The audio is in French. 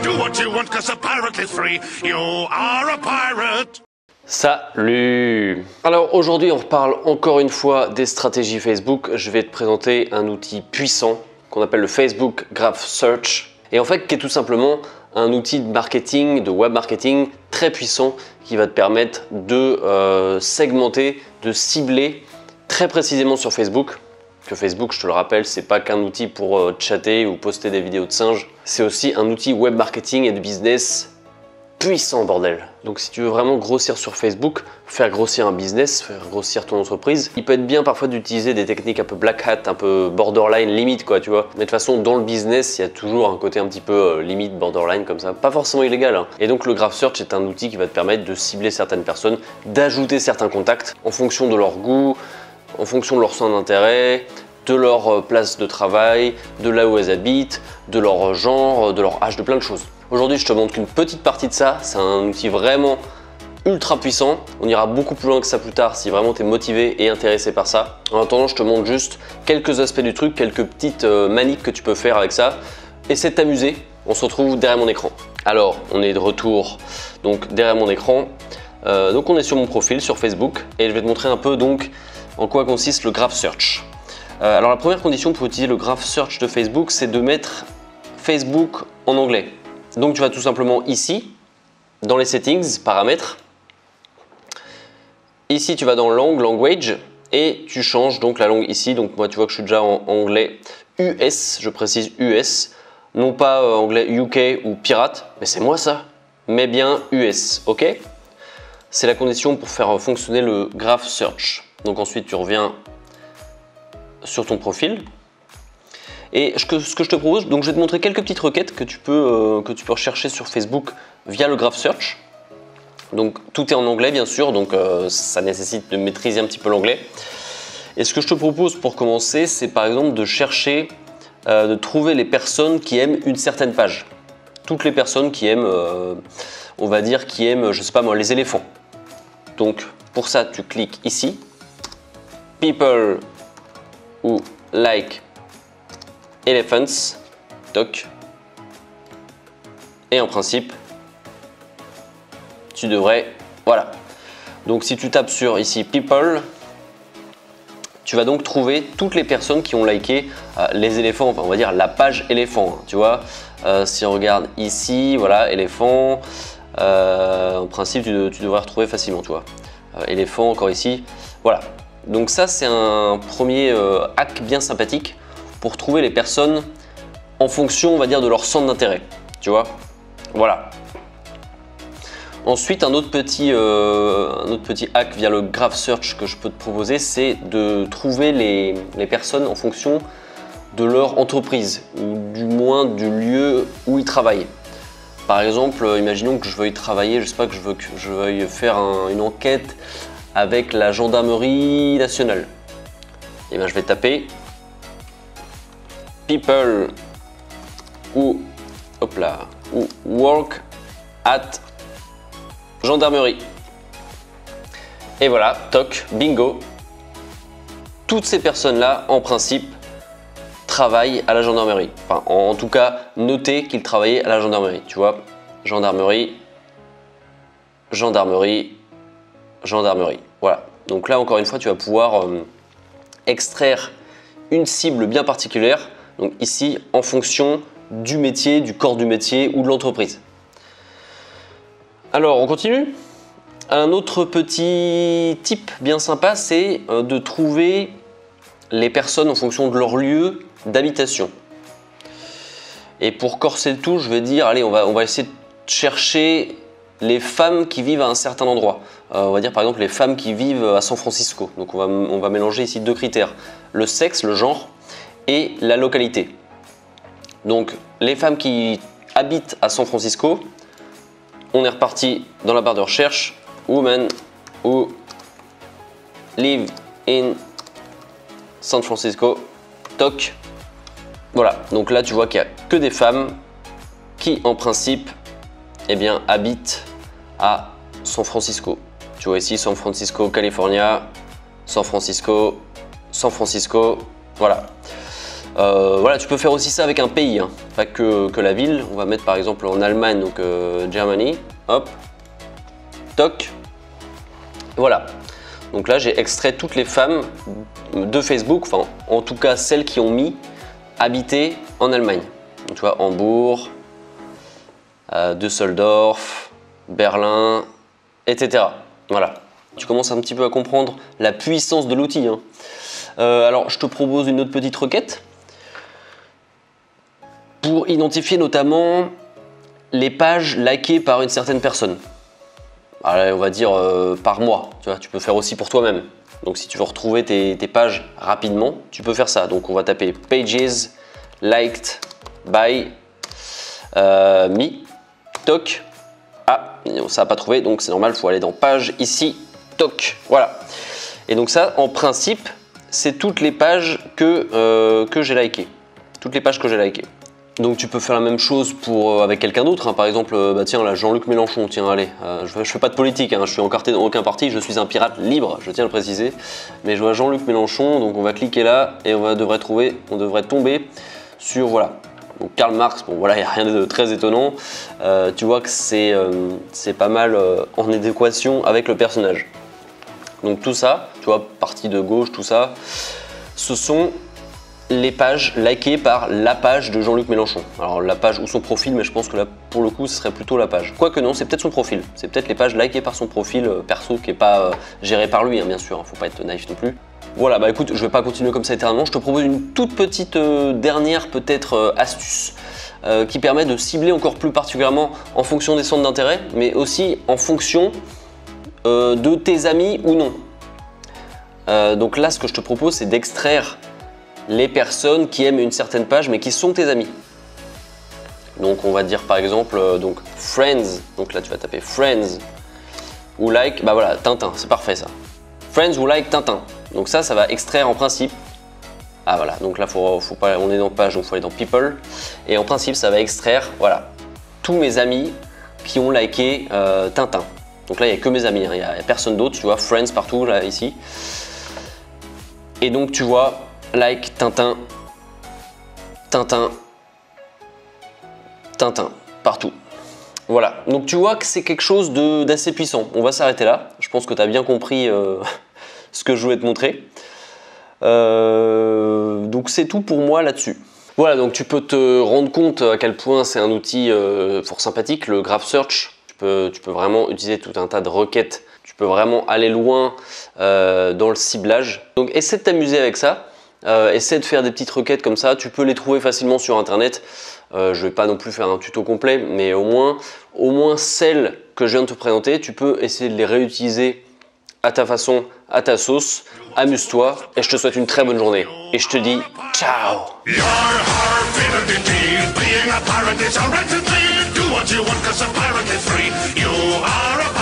Do what you want, 'cause a pirate is free. You are a pirate. Salut! Alors aujourd'hui on reparle encore une fois des stratégies Facebook. Je vais te présenter un outil puissant qu'on appelle le Facebook Graph Search et en fait qui est tout simplement un outil de marketing, de web marketing très puissant qui va te permettre de segmenter, de cibler très précisément sur Facebook. Que Facebook, je te le rappelle, c'est pas qu'un outil pour chatter ou poster des vidéos de singes, c'est aussi un outil web marketing et de business puissant, bordel. Donc si tu veux vraiment grossir sur Facebook, faire grossir un business, faire grossir ton entreprise, il peut être bien parfois d'utiliser des techniques un peu black hat, un peu borderline, limite quoi, tu vois. Mais de toute façon, dans le business, il y a toujours un côté un petit peu limite, borderline comme ça, pas forcément illégal, hein. Et donc le Graph Search est un outil qui va te permettre de cibler certaines personnes, d'ajouter certains contacts en fonction de leur goût, en fonction de leur centre d'intérêt, de leur place de travail, de là où elles habitent, de leur genre, de leur âge, de plein de choses. Aujourd'hui, je te montre qu'une petite partie de ça, c'est un outil vraiment ultra puissant. On ira beaucoup plus loin que ça plus tard si vraiment tu es motivé et intéressé par ça. En attendant, je te montre juste quelques aspects du truc, quelques petites manips que tu peux faire avec ça. Essaie de t'amuser. On se retrouve derrière mon écran. Alors, on est de retour donc derrière mon écran. Donc, on est sur mon profil sur Facebook et je vais te montrer un peu donc en quoi consiste le Graph Search. Alors la première condition pour utiliser le Graph Search de Facebook, c'est de mettre Facebook en anglais. Donc tu vas tout simplement ici, dans les settings, paramètres. Ici tu vas dans langue, language, et tu changes donc la langue ici. Donc moi tu vois que je suis déjà en anglais US, je précise US, non pas anglais UK ou pirate, mais c'est moi ça, mais bien US, ok? C'est la condition pour faire fonctionner le Graph Search. Donc ensuite tu reviens sur ton profil et ce que je te propose, donc je vais te montrer quelques petites requêtes que tu peux rechercher sur Facebook via le Graph Search. Donc tout est en anglais bien sûr, donc ça nécessite de maîtriser un petit peu l'anglais. Et ce que je te propose pour commencer, c'est par exemple de chercher, de trouver les personnes qui aiment une certaine page. Toutes les personnes qui aiment, on va dire, qui aiment, je sais pas moi, les éléphants. Donc pour ça, tu cliques ici, People ou like elephants, toc, et en principe tu devrais, voilà. Donc si tu tapes sur ici people, tu vas donc trouver toutes les personnes qui ont liké les éléphants, enfin on va dire la page éléphant, hein, tu vois. Si on regarde ici, voilà, éléphant, en principe tu devrais retrouver facilement, tu vois. Éléphant encore ici, voilà. Donc ça c'est un premier hack bien sympathique pour trouver les personnes en fonction, on va dire, de leur centre d'intérêt, tu vois, voilà. Ensuite un autre petit hack via le Graph Search que je peux te proposer, c'est de trouver les personnes en fonction de leur entreprise ou du moins du lieu où ils travaillent. Par exemple, imaginons que je veuille travailler, je sais pas, que je veuille faire une enquête avec la gendarmerie nationale. Et bien je vais taper people ou hop là ou work at gendarmerie. Et voilà, toc, bingo. Toutes ces personnes-là, en principe, travaillent à la gendarmerie. Enfin, en tout cas, notez qu'ils travaillaient à la gendarmerie. Tu vois, gendarmerie, gendarmerie, gendarmerie. Voilà. Donc là, encore une fois, tu vas pouvoir extraire une cible bien particulière. Donc ici, en fonction du métier, du corps du métier ou de l'entreprise. Alors, on continue. Un autre petit tip bien sympa, c'est de trouver les personnes en fonction de leur lieu d'habitation. Et pour corser le tout, je vais dire, allez, on va essayer de chercher les femmes qui vivent à un certain endroit. On va dire par exemple les femmes qui vivent à San Francisco. Donc on va mélanger ici deux critères, le sexe, le genre et la localité. Donc les femmes qui habitent à San Francisco, on est reparti dans la barre de recherche, women who live in San Francisco, toc. Voilà, donc là tu vois qu'il n'y a que des femmes qui en principe eh bien, habitent à San Francisco. Tu vois ici San Francisco, California, San Francisco, San Francisco, voilà. Voilà, tu peux faire aussi ça avec un pays, hein, pas que la ville. On va mettre par exemple en Allemagne, donc Germany, hop, toc, voilà. Donc là j'ai extrait toutes les femmes de Facebook, enfin en tout cas celles qui ont mis habiter en Allemagne. Donc, tu vois, Hambourg, Düsseldorf, Berlin, etc. Voilà. Tu commences un petit peu à comprendre la puissance de l'outil, hein. Alors je te propose une autre petite requête pour identifier notamment les pages likées par une certaine personne. Allez, on va dire par mois, tu vois, tu peux faire aussi pour toi-même. Donc si tu veux retrouver tes pages rapidement, tu peux faire ça. Donc on va taper pages liked by me, toc. Ah, ça n'a pas trouvé, donc c'est normal, il faut aller dans page ici, toc, voilà. Et donc ça, en principe, c'est toutes les pages que j'ai likées. Toutes les pages que j'ai likées. Donc tu peux faire la même chose pour, avec quelqu'un d'autre, hein. Par exemple, bah tiens là, Jean-Luc Mélenchon, tiens allez, je fais pas de politique, hein, je suis encarté dans aucun parti, je suis un pirate libre, je tiens à le préciser. Mais je vois Jean-Luc Mélenchon, donc on va cliquer là et on devrait tomber sur, voilà. Donc Karl Marx, bon voilà, il n'y a rien de très étonnant. Tu vois que c'est pas mal en adéquation avec le personnage. Donc tout ça, tu vois, partie de gauche, tout ça, ce sont les pages likées par la page de Jean-Luc Mélenchon. Alors la page ou son profil, mais je pense que là pour le coup ce serait plutôt la page. Quoique non, c'est peut-être son profil. C'est peut-être les pages likées par son profil perso qui n'est pas géré par lui, hein, bien sûr, faut pas être naïf non plus. Voilà, bah écoute, je vais pas continuer comme ça éternellement, je te propose une toute petite dernière peut-être astuce qui permet de cibler encore plus particulièrement en fonction des centres d'intérêt, mais aussi en fonction de tes amis ou non. Donc là, ce que je te propose, c'est d'extraire les personnes qui aiment une certaine page mais qui sont tes amis. Donc on va dire par exemple donc friends, donc là tu vas taper friends ou like, bah voilà, Tintin, c'est parfait ça. Friends ou like Tintin. Donc ça va extraire en principe. Ah voilà, donc là faut pas, on est dans page, donc il faut aller dans people. Et en principe ça va extraire, voilà, tous mes amis qui ont liké Tintin. Donc là il n'y a que mes amis, hein, il n'y a personne d'autre, tu vois, friends partout là ici. Et donc tu vois, like Tintin, Tintin, Tintin, partout. Voilà, donc tu vois que c'est quelque chose d'assez puissant. On va s'arrêter là. Je pense que tu as bien compris ce que je voulais te montrer. Donc c'est tout pour moi là-dessus. Voilà, donc tu peux te rendre compte à quel point c'est un outil fort sympathique, le Graph Search. Tu peux vraiment utiliser tout un tas de requêtes. Tu peux vraiment aller loin dans le ciblage. Donc essaie de t'amuser avec ça. Essaie de faire des petites requêtes comme ça, tu peux les trouver facilement sur internet. Je vais pas non plus faire un tuto complet, mais au moins celles que je viens de te présenter, tu peux essayer de les réutiliser à ta façon, à ta sauce. Amuse-toi et je te souhaite une très bonne journée. Et je te dis ciao. You are